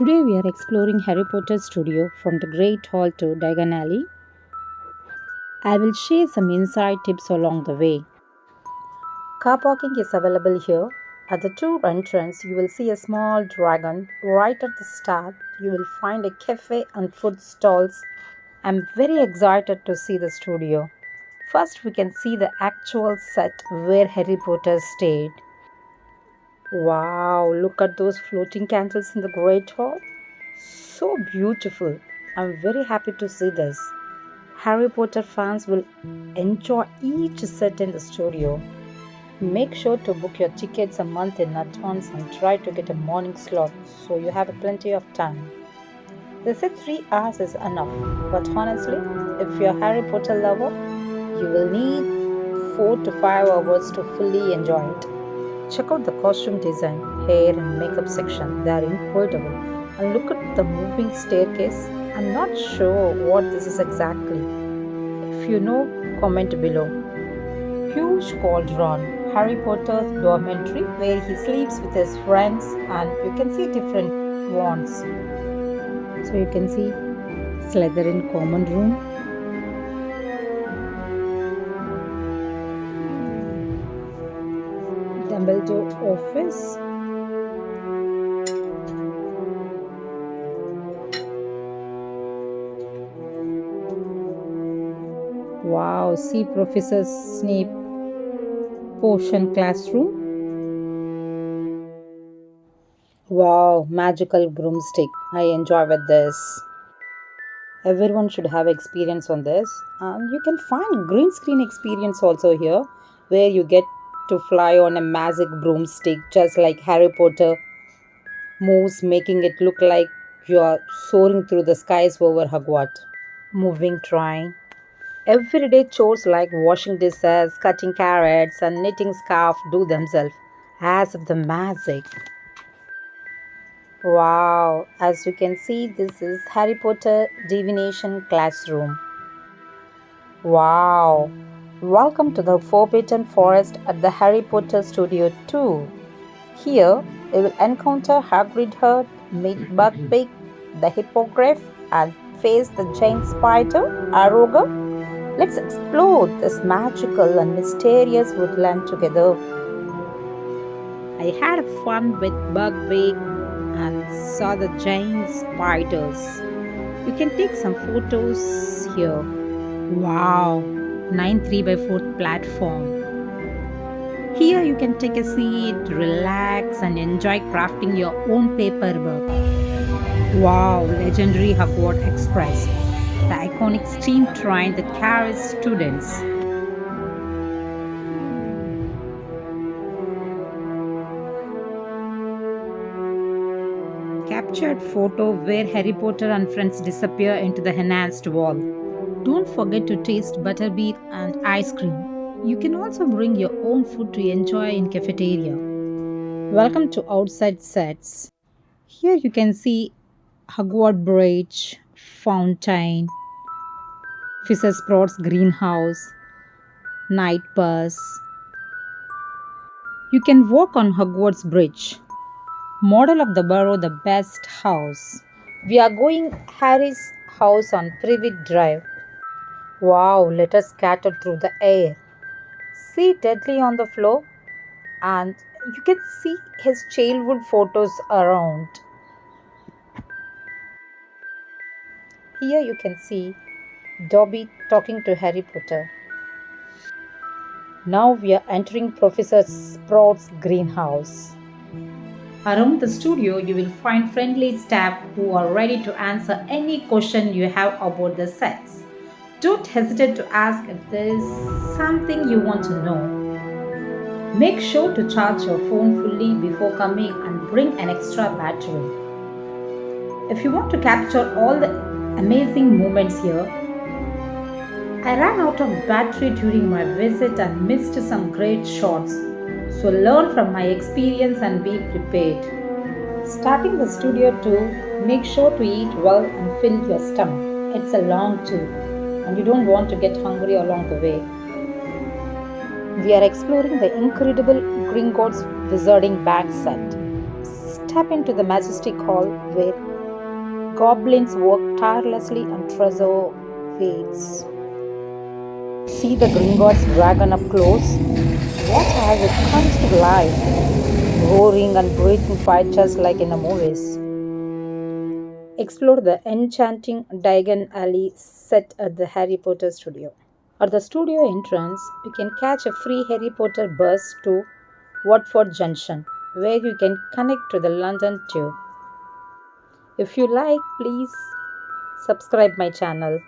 Today we are exploring Harry Potter studio from the Great Hall to Diagon Alley. I will share some inside tips along the way. Car parking is available here. At the tour entrance, you will see a small dragon. Right at the start, you will find a cafe and food stalls. I'm very excited to see the studio. First, we can see the actual set where Harry Potter stayed. Wow, look at those floating candles in the Great Hall. So beautiful. I'm very happy to see this. Harry Potter fans will enjoy each set in the studio. Make sure to book your tickets a month in advance and try to get a morning slot so you have plenty of time. They said 3 hours is enough, but honestly, if you're a Harry Potter lover, you will need 4 to 5 hours to fully enjoy it. Check out the costume design, hair, and makeup section, they are incredible. And look at the moving staircase. I'm not sure what this is exactly. If you know, comment below. Huge cauldron, Harry Potter's dormitory where he sleeps with his friends, and you can see different wands. So you can see Slytherin common room. Dumbledore office. Wow, see Professor Snape potion classroom. Wow, magical broomstick. I enjoy with this. Everyone should have experience on this. And you can find green screen experience also here where you get to fly on a magic broomstick just like Harry Potter moves, making it look like you are soaring through the skies over Hogwarts. Moving train. Everyday chores like washing dishes, cutting carrots, and knitting scarf do themselves as if the magic. Wow, as you can see, this is Harry Potter divination classroom. Wow, welcome to the Forbidden Forest at the Harry Potter Studio 2. Here, you will encounter Hagrid Herd, meet Buckbeak, the Hippogriff, and face the giant spider, Aroga. Let's explore this magical and mysterious woodland together. I had fun with Buckbeak and saw the giant spiders. You can take some photos here. Wow, 9 3 by 4 platform. Here you can take a seat, relax, and enjoy crafting your own paperwork. Wow, legendary Hogwarts Express, the iconic steam train that carries students. Captured photo where Harry Potter and friends disappear into the enhanced wall. Don't forget to taste butterbeer and ice cream. You can also bring your own food to enjoy in cafeteria. Welcome to outside sets. Here you can see Hogwarts Bridge, fountain, Officer Sprout's greenhouse, night bus. You can walk on Hogwarts Bridge. Model of the borough, the best house. We are going Harry's house on Privet Drive. Wow, letters scattered through the air. See Dudley on the floor, and you can see his childhood photos around. Here you can see Dobby talking to Harry Potter. Now we are entering Professor Sprout's greenhouse. Around the studio, you will find friendly staff who are ready to answer any question you have about the sets. Don't hesitate to ask if there is something you want to know. Make sure to charge your phone fully before coming and bring an extra battery. If you want to capture all the amazing moments here, I ran out of battery during my visit and missed some great shots. So learn from my experience and be prepared. Starting the studio tour, make sure to eat well and fill your stomach. It's a long tour and you don't want to get hungry along the way. We are exploring the incredible Gringotts Wizarding bag set. Tap into the majestic hall where goblins work tirelessly on treasure waits. See the Gringotts dragon up close. Watch as it comes to life, roaring and breathing fire just like in the movies. Explore the enchanting Diagon alley set at the Harry Potter studio. At the studio entrance, you can catch a free Harry Potter bus to Watford Junction, where you can connect to the London Tube. If you like, please subscribe my channel.